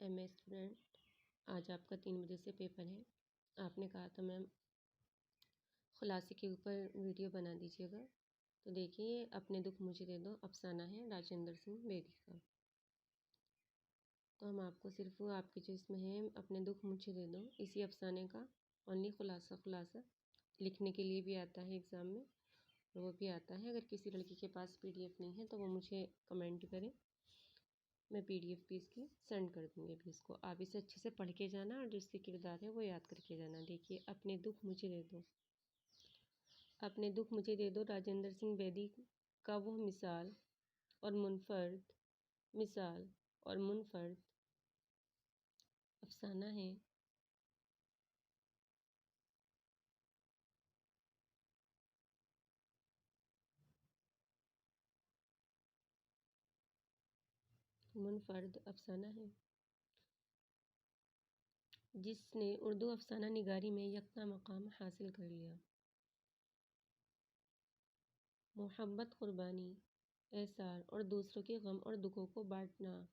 M a student, آج آپ کا 3 بجے سے پیپر ہے۔ آپ نے کہا تھا میم خلاصے کے اوپر ویڈیو بنا دیجیے گا، تو دیکھیے اپنے دکھ مجھے دے دو افسانہ ہے راجندر سنگھ بیدی کا۔ تو ہم آپ کو صرف آپ کے جو اس میں ہے اپنے دکھ مجھے دے دو اسی افسانے کا اونلی خلاصہ لکھنے کے لیے بھی آتا ہے ایگزام میں، اور وہ بھی آتا ہے۔ اگر کسی لڑکی کے پاس PDF نہیں ہے تو وہ مجھے کمنٹ کرے، میں PDF بھی اس کی سینڈ کر دوں گی ابھی اس کو۔ آپ اسے اچھے سے پڑھ کے جانا اور جو اس کے کردار ہے وہ یاد کر کے جانا۔ دیکھیے اپنے دکھ مجھے دے دو، اپنے دکھ مجھے دے دو راجندر سنگھ بیدی کا وہ مثال اور منفرد افسانہ ہے جس نے اردو افسانہ نگاری میں یکتا مقام حاصل کر لیا۔ محبت، قربانی، ایثار اور دوسروں کے غم اور دکھوں کو بانٹنا،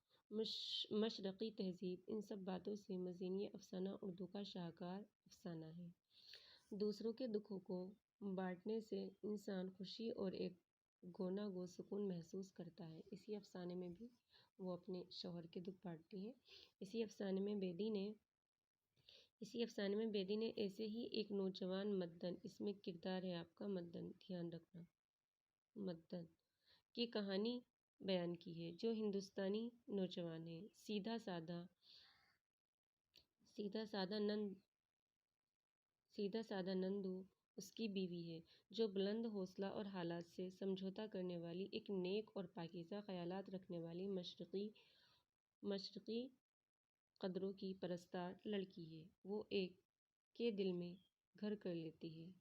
مشرقی تہذیب، ان سب باتوں سے مزین یہ افسانہ اردو کا شاہکار افسانہ ہے۔ دوسروں کے دکھوں کو بانٹنے سے انسان خوشی اور ایک گونا گو سکون محسوس کرتا ہے۔ اسی افسانے میں بھی وہ اپنے شوہر کے دکھ بانٹتی ہے۔ اسی افسانے میں بیدی نے ایسے ہی ایک نوجوان مدن، اس میں کردار ہے آپ کا مدن، دھیان رکھنا، مدن کی کہانی بیان کی ہے، جو ہندوستانی نوجوان ہے، سیدھا سادہ نندو اس کی بیوی ہے، جو بلند حوصلہ اور حالات سے سمجھوتا کرنے والی ایک نیک اور پاکیزہ خیالات رکھنے والی مشرقی قدروں کی پرستار لڑکی ہے۔ وہ ایک کے دل میں گھر کر لیتی ہے۔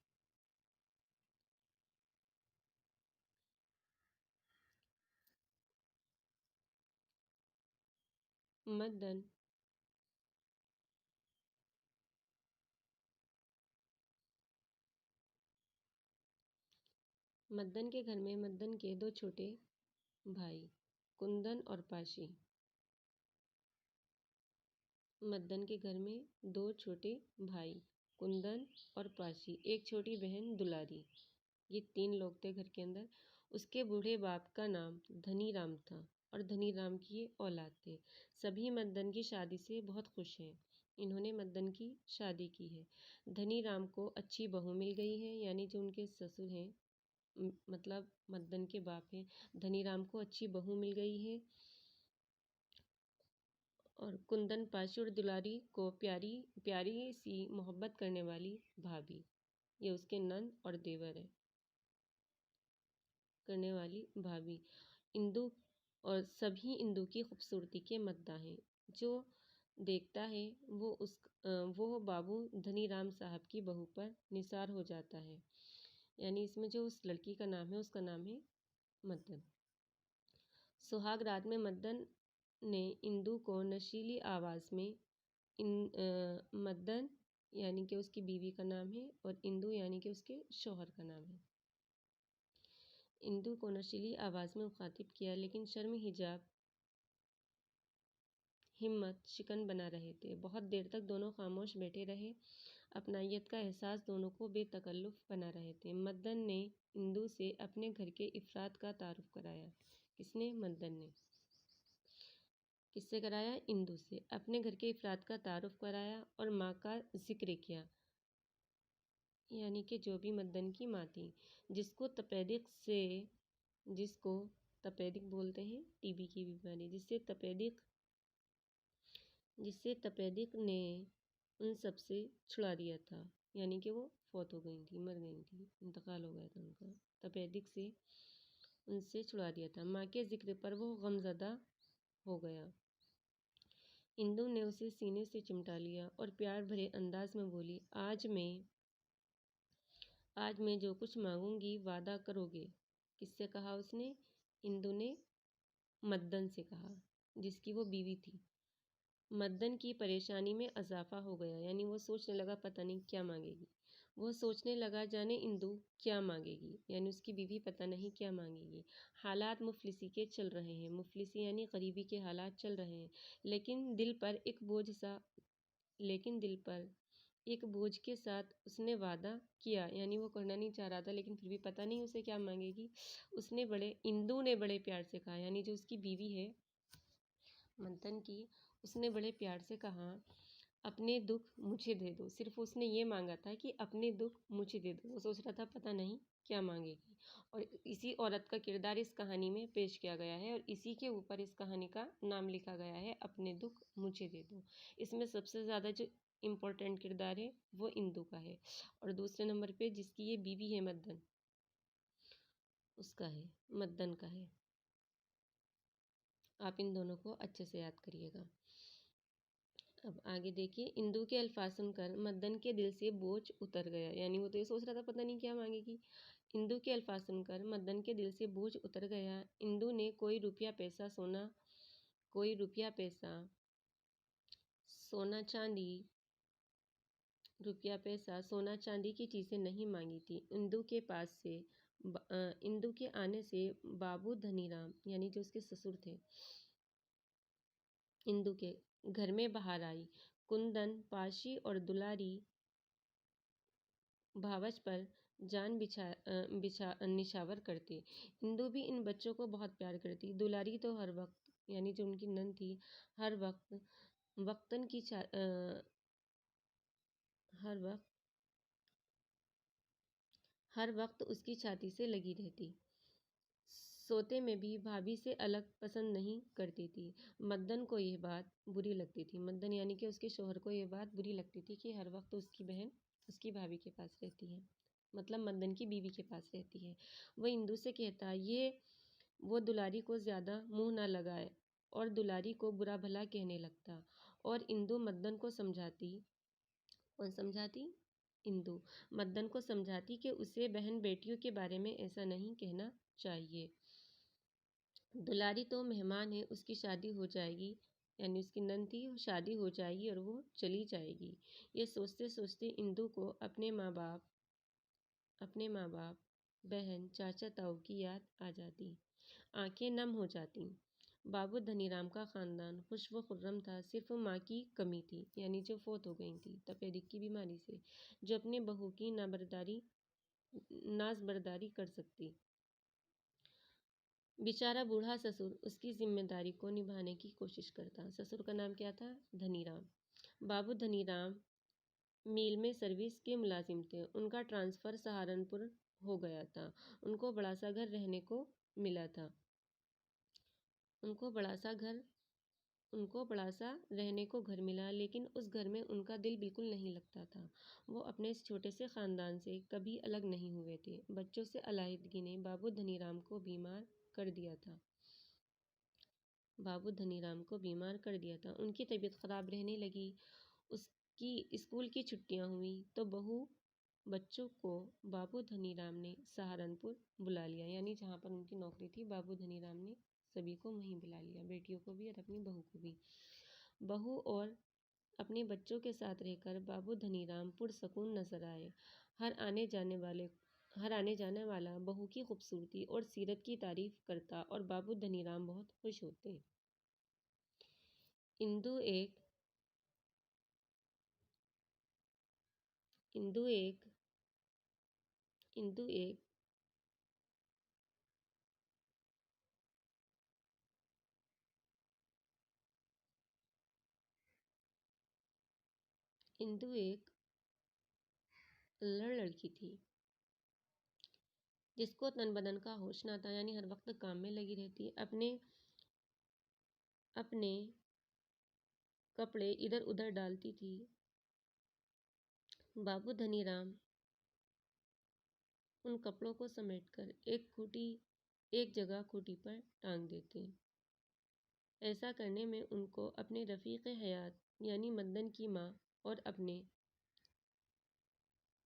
مدن کے گھر میں مدن کے 2 چھوٹے بھائی کندن اور پاشی۔ مدن کے گھر میں 2 چھوٹے بھائی کندن اور پاشی، ایک چھوٹی بہن دلاری۔ یہ 3 لوگ تھے گھر کے اندر۔ اس کے بوڑھے باپ کا نام دھنی رام تھا اور دھنی رام کی یہ اولاد تھے۔ سبھی مدن کی شادی سے بہت خوش ہیں۔ انہوں نے مدن کی شادی کی ہے۔ دھنی رام کو اچھی بہو مل گئی ہے، یعنی جو ان کے سسر ہیں، مطلب مدن کے باپ ہیں، دھنی رام کو اچھی بہو مل گئی ہے، اور کندن، پاشی اور دلاری کو پیاری سی محبت کرنے والی بھابھی، یہ اس کے نند اور دیور ہے، کرنے والی بھابھی اندو، اور سبھی اندو کی خوبصورتی کے مداح ہیں۔ جو دیکھتا ہے وہ بابو دھنی رام صاحب کی بہو پر نثار ہو جاتا ہے، یعنی اس میں جو اس لڑکی کا نام ہے اس کا نام ہے مدن۔ سہاگ رات میں مدن نے اندو کو نشیلی آواز میں، مدن یعنی کہ اس کی بیوی کا نام ہے اور اندو یعنی کہ اس کے شوہر کا نام ہے، اندو کو نشیلی آواز میں مخاطب کیا، لیکن شرم حجاب ہمت شکن بنا رہے تھے۔ بہت دیر تک دونوں خاموش بیٹھے رہے، اپنائیت کا احساس دونوں کو بے تکلف بنا رہے تھے۔ مدن نے اندو سے اپنے گھر کے افراد کا تعارف کرایا۔ کس نے؟ مدن نے کس سے کرایا؟ اندو سے۔ اپنے گھر کے افراد کا تعارف کرایا اور ماں کا ذکر کیا، یعنی کہ جو بھی مدن کی ماں تھی، جس کو تپیدق بولتے ہیں، TB کی بیماری، جس سے تپیدق نے ان سب سے چھڑا دیا تھا، یعنی کہ وہ فوت ہو گئی تھی، مر گئی تھی، انتقال ہو گیا تھا ان کا، تپیدق سے ان سے چھڑا دیا تھا۔ ماں کے ذکر پر وہ غمزدہ ہو گیا۔ اندو نے اسے سینے سے چمٹا لیا اور پیار بھرے انداز میں بولی، آج میں جو کچھ مانگوں گی وعدہ کرو گے؟ کس سے کہا اس نے؟ اندو نے مدن سے کہا، جس کی وہ بیوی تھی۔ مدن کی پریشانی میں اضافہ ہو گیا، یعنی وہ سوچنے لگا پتہ نہیں کیا مانگے گی۔ وہ سوچنے لگا جانے اندو کیا مانگے گی، یعنی اس کی بیوی پتہ نہیں کیا مانگے گی۔ حالات مفلسی کے چل رہے ہیں، مفلسی یعنی غریبی کے حالات چل رہے ہیں، لیکن دل پر ایک بوجھ کے ساتھ اس نے وعدہ کیا، یعنی وہ کرنا نہیں چاہ رہا تھا لیکن پھر بھی پتہ نہیں اسے کیا مانگے گی۔ اندو نے بڑے پیار سے کہا، یعنی جو اس کی بیوی ہے منتن کی، اس نے بڑے پیار سے کہا اپنے دکھ مجھے دے دو۔ صرف اس نے یہ مانگا تھا کہ اپنے دکھ مجھے دے دو، وہ سوچ رہا تھا پتہ نہیں کیا مانگے گی۔ اور اسی عورت کا کردار اس کہانی میں پیش کیا گیا ہے اور اسی کے اوپر اس کہانی کا نام لکھا گیا ہے، اپنے دکھ مجھے دے دو۔ اس میں سب سے زیادہ جو امپورٹنٹ کردار ہے وہ اندو کا ہے، اور دوسرے نمبر پہ جس کی یہ بیوی ہے مدن، اس کا ہے، مدن کا ہے۔ آپ ان دونوں کو اچھے سے یاد کریے گا۔ اب آگے دیکھیے، اندو کے الفاظ سن کر مدن کے دل سے بوجھ اتر گیا، یعنی وہ تو یہ سوچ رہا تھا پتہ نہیں کیا مانگے گی۔ اندو کے الفاظ سن کر مدن کے دل سے بوجھ اتر گیا۔ اندو نے کوئی روپیہ پیسہ سونا چاندی کی چیزیں نہیں مانگی تھی۔ اندو کے آنے سے بابو دھنی رام، یعنی جو اس کے سسر تھے اندو کے، گھر میں بہار آئی۔ کندن، پاشی اور دلاری بھاوچ پر جان نشاور کرتے۔ اندو بھی ان بچوں کو بہت پیار کرتی۔ دلاری تو ہر وقت، یعنی جو ان کی نند تھی، ہر وقت اس کی چھاتی سے لگی رہتی۔ سوتے میں بھی بھابھی سے الگ پسند نہیں کرتی تھی۔ مدن کو یہ بات بری لگتی تھی، مدن یعنی کہ اس کے شوہر کو یہ بات بری لگتی تھی کہ ہر وقت اس کی بہن اس کی بھابھی کے پاس رہتی ہے، مطلب مدن کی بیوی کے پاس رہتی ہے۔ وہ اندو سے کہتا وہ دلاری کو زیادہ منہ نہ لگائے، اور دلاری کو برا بھلا کہنے لگتا، اور اندو مدن کو سمجھاتی کہ اسے بہن بیٹیوں کے بارے میں ایسا نہیں کہنا چاہیے۔ دلاری تو مہمان ہے، اس کی شادی ہو جائے گی، یعنی اس کی نند تھی، شادی ہو جائے گی اور وہ چلی جائے گی۔ یہ سوچتے سوچتے اندو کو اپنے ماں باپ، بہن، چاچا تاؤ کی یاد آ جاتی، آنکھیں نم ہو جاتی۔ بابو دھنی رام کا خاندان خوش و خرم تھا، صرف ماں کی کمی تھی، یعنی جو فوت ہو گئی تھی تپیدک کی بیماری سے، جو اپنے بہو کی ناز برداری کر سکتی۔ بیچارہ بوڑھا سسر اس کی ذمہ داری کو نبھانے کی کوشش کرتا۔ سسر کا نام کیا تھا؟ دھنی رام۔ بابو دھنی رام میل میں سروس کے ملازم تھے، ان کا ٹرانسفر سہارنپور ہو گیا تھا۔ ان کو بڑا سا گھر رہنے کو ملا، لیکن اس گھر میں ان کا دل بالکل نہیں لگتا تھا۔ وہ اپنے اس چھوٹے سے خاندان سے کبھی الگ نہیں ہوئے تھے۔ بچوں سے علیحدگی نے بابو دھنی رام کو بیمار کر دیا تھا۔ ان کی طبیعت خراب رہنے لگی۔ اس کی اسکول کی چھٹیاں ہوئیں تو بچوں کو بابو دھنی رام نے سہارنپور بلا لیا، یعنی جہاں پر ان کی نوکری تھی، بابو دھنی رام نے سبھی کو وہیں بلا لیا، بیٹیوں کو بھی اور اپنی بہو کو بھی۔ بہو اور اپنے بچوں کے ساتھ رہ کر بابو دھنی رام پرسکون نظر آئے۔ ہر آنے جانے والا بہو کی خوبصورتی اور سیرت کی تعریف کرتا اور بابو دھنی رام بہت خوش ہوتے۔ اندو ایک الڑ لڑکی تھی، جس کو تن بدن کا ہوش نہ تھا، یعنی ہر وقت کام میں لگی رہتی، اپنے کپڑے ادھر ادھر ڈالتی تھی۔ بابو دھنی رام ان کپڑوں کو سمیٹ کر ایک جگہ کھوٹی پر ٹانگ دیتے۔ ایسا کرنے میں ان کو اپنے رفیق حیات یعنی مدن کی ماں اور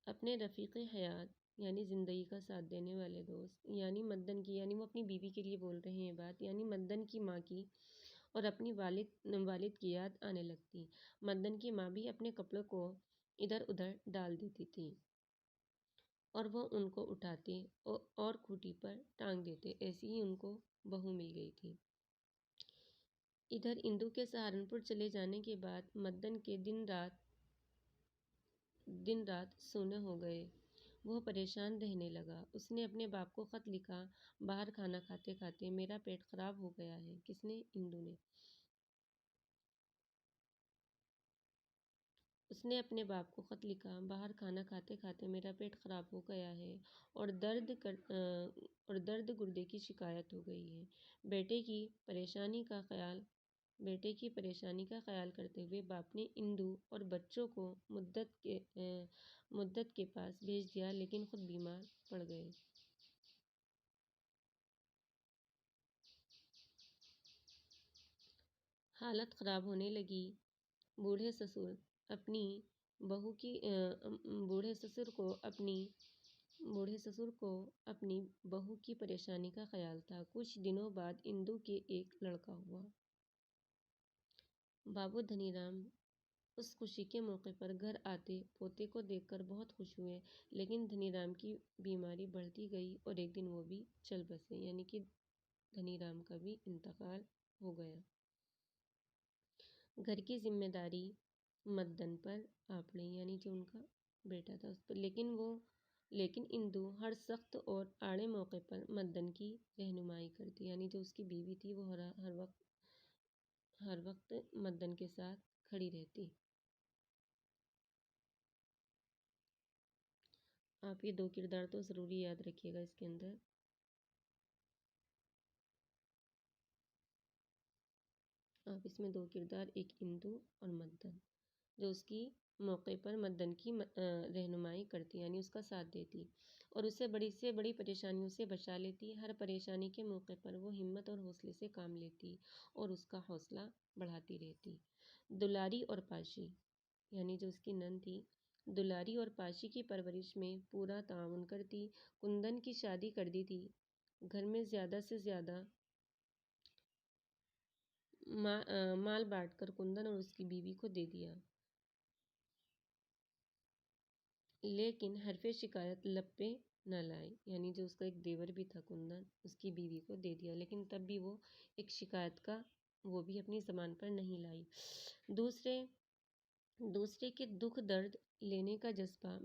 اپنے رفیق حیات یعنی زندگی کا ساتھ دینے والے دوست، یعنی مدن کی، یعنی وہ اپنی بیوی کے لیے بول رہے ہیں یہ بات، یعنی مدن کی ماں کی اور اپنی والد کی یاد آنے لگتی۔ مدن کی ماں بھی اپنے کپڑوں کو ادھر ادھر ڈال دیتی تھی۔ اور وہ ان کو اٹھاتے اور کھوٹی پر ٹانگ دیتے۔ ایسی ہی ان کو بہو مل گئی تھی۔ ادھر اندو کے سہارنپور چلے جانے کے بعد مدن کے دن رات سونے ہو گئے۔ وہ پریشان رہنے لگا۔ اس نے اپنے باپ کو خط لکھا، باہر کھانا کھاتے کھاتے میرا پیٹ خراب ہو گیا ہے۔ کس نے؟ اندو نے۔ اس نے اپنے باپ کو خط لکھا، باہر کھانا کھاتے کھاتے میرا پیٹ خراب ہو گیا ہے اور درد گردے کی شکایت ہو گئی ہے۔ بیٹے کی پریشانی کا خیال کرتے ہوئے باپ نے اندو اور بچوں کو مدت کے پاس بھیج دیا، لیکن خود بیمار پڑ گئے۔ حالت خراب ہونے لگی۔ بوڑھے سسر کو اپنی بہو کی پریشانی کا خیال تھا۔ کچھ دنوں بعد اندو کے ایک لڑکا ہوا۔ بابو دھنی رام اس خوشی کے موقع پر گھر آتے پوتے کو دیکھ کر بہت خوش ہوئے، لیکن دھنی رام کی بیماری بڑھتی گئی اور ایک دن وہ بھی چل بسے، یعنی کہ دھنی رام کا بھی انتقال ہو گیا۔ گھر کی ذمہ داری مدن پر آ پڑی، یعنی جو ان کا بیٹا تھا اس پر، لیکن اندو ہر سخت اور آڑے موقع پر مدن کی رہنمائی کرتی، یعنی جو اس کی بیوی تھی وہ ہر وقت مدن کے ساتھ کھڑی رہتی۔ آپ یہ 2 کردار تو ضروری یاد رکھیے گا اس کے اندر۔ آپ اس میں 2 کردار، ایک اندو اور مدن، جو اس کی موقع پر مدن کی رہنمائی کرتی، یعنی اس کا ساتھ دیتی اور اسے بڑی سے بڑی پریشانیوں سے بچا لیتی۔ ہر پریشانی کے موقع پر وہ ہمت اور حوصلے سے کام لیتی اور اس کا حوصلہ بڑھاتی رہتی۔ دلاری اور پاشی، یعنی جو اس کی نند تھی، دلاری اور پاشی کی پرورش میں پورا تعاون کرتی۔ کندن کی شادی کر دی تھی۔ گھر میں زیادہ سے زیادہ مال بانٹ کر کندن اور اس کی بیوی کو دے دیا، لیکن حرف شکایت لب پہ نہ لائی، یعنی جو اس کا ایک دیور بھی تھا کندن، اس کی بیوی کو دے دیا، لیکن تب بھی وہ ایک شکایت کا وہ بھی اپنی زبان پر نہیں لائی۔ دوسرے کے دکھ درد لینے کا جذبہ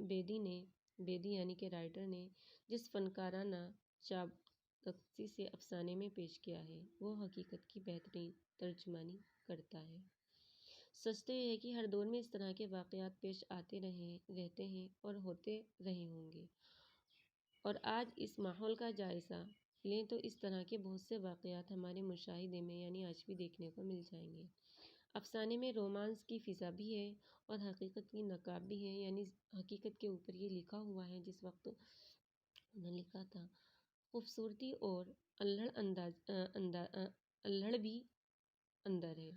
بیدی یعنی کہ رائٹر نے جس فنکارانہ چابکسی سے افسانے میں پیش کیا ہے، وہ حقیقت کی بہترین ترجمانی کرتا ہے۔ سچ تو یہ ہے کہ ہر دور میں اس طرح کے واقعات پیش آتے رہتے ہیں اور ہوتے رہے ہوں گے، اور آج اس ماحول کا جائزہ لیں تو اس طرح کے بہت سے واقعات ہمارے مشاہدے میں، یعنی آج بھی دیکھنے کو مل جائیں گے۔ افسانے میں رومانس کی فضا بھی ہے اور حقیقت کی نقاب بھی ہے، یعنی حقیقت کے اوپر یہ لکھا ہوا ہے جس وقت انہوں نے لکھا تھا۔ خوبصورتی اور الہڑ بھی اندر ہے،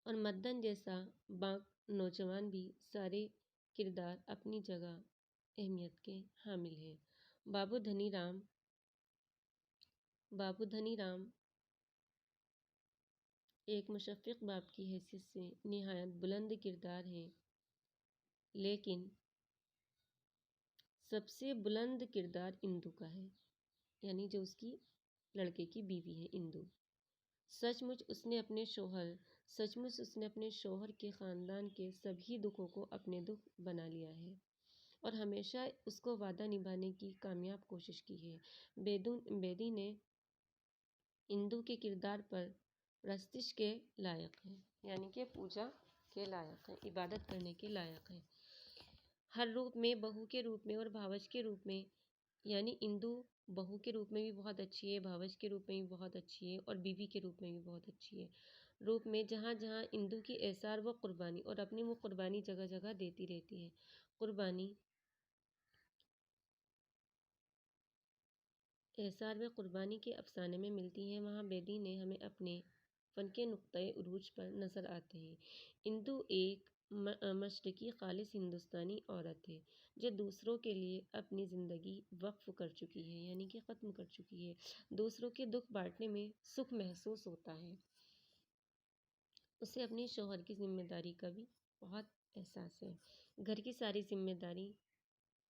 اور مدن جیسا بانک نوجوان بھی، سارے کردار اپنی جگہ اہمیت کے حامل ہیں۔ بابو دھنی رام ایک مشفق باپ کی حیثیت سے نہایت بلند کردار ہیں، لیکن سب سے بلند کردار اندو کا ہے، یعنی جو اس کی لڑکے کی بیوی ہے اندو۔ سچ مچ اس نے اپنے شوہر کے خاندان کے سبھی دکھوں کو اپنے دکھ بنا لیا ہے اور ہمیشہ اس کو وعدہ نبھانے کی کامیاب کوشش کی ہے۔ بیدی نے اندو کے کردار پر پرستش کے لائق ہے، یعنی کہ پوجا کے لائق ہے، عبادت کرنے کے لائق ہے۔ ہر روپ میں، بہو کے روپ میں اور بھاوج کے روپ میں، یعنی اندو بہو کے روپ میں بھی بہت اچھی ہے، بھاوج کے روپ میں بھی بہت اچھی ہے اور بیوی کے روپ میں بھی بہت اچھی ہے۔ روپ میں جہاں جہاں اندو کی ایثار و قربانی اور اپنی وہ قربانی جگہ جگہ دیتی رہتی ہے۔ ایثار و قربانی کے افسانے میں ملتی ہیں، وہاں بیدی نے ہمیں اپنے فن کے نقطۂ عروج پر نظر آتے ہیں۔ اندو ایک مشرقی خالص ہندوستانی عورت ہے جو دوسروں کے لیے اپنی زندگی وقف کر چکی ہے، یعنی کہ ختم کر چکی ہے۔ دوسروں کے دکھ بانٹنے میں سکھ محسوس ہوتا ہے۔ اسے اپنے شوہر کی ذمہ داری کا بھی بہت احساس ہے۔ گھر کی ساری ذمہ داری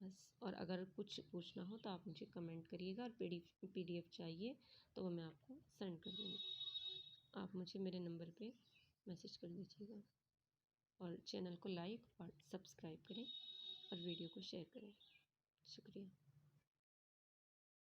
بس، اور اگر کچھ پوچھنا ہو تو آپ مجھے کمنٹ کریے گا، اور پی ڈی ایف چاہیے تو وہ میں آپ کو سینڈ کر دوں گی۔ آپ مجھے میرے نمبر پہ میسیج کر دیجیے گا، اور چینل کو لائک اور سبسکرائب کریں، اور ویڈیو کو شیئر کریں۔ شکریہ۔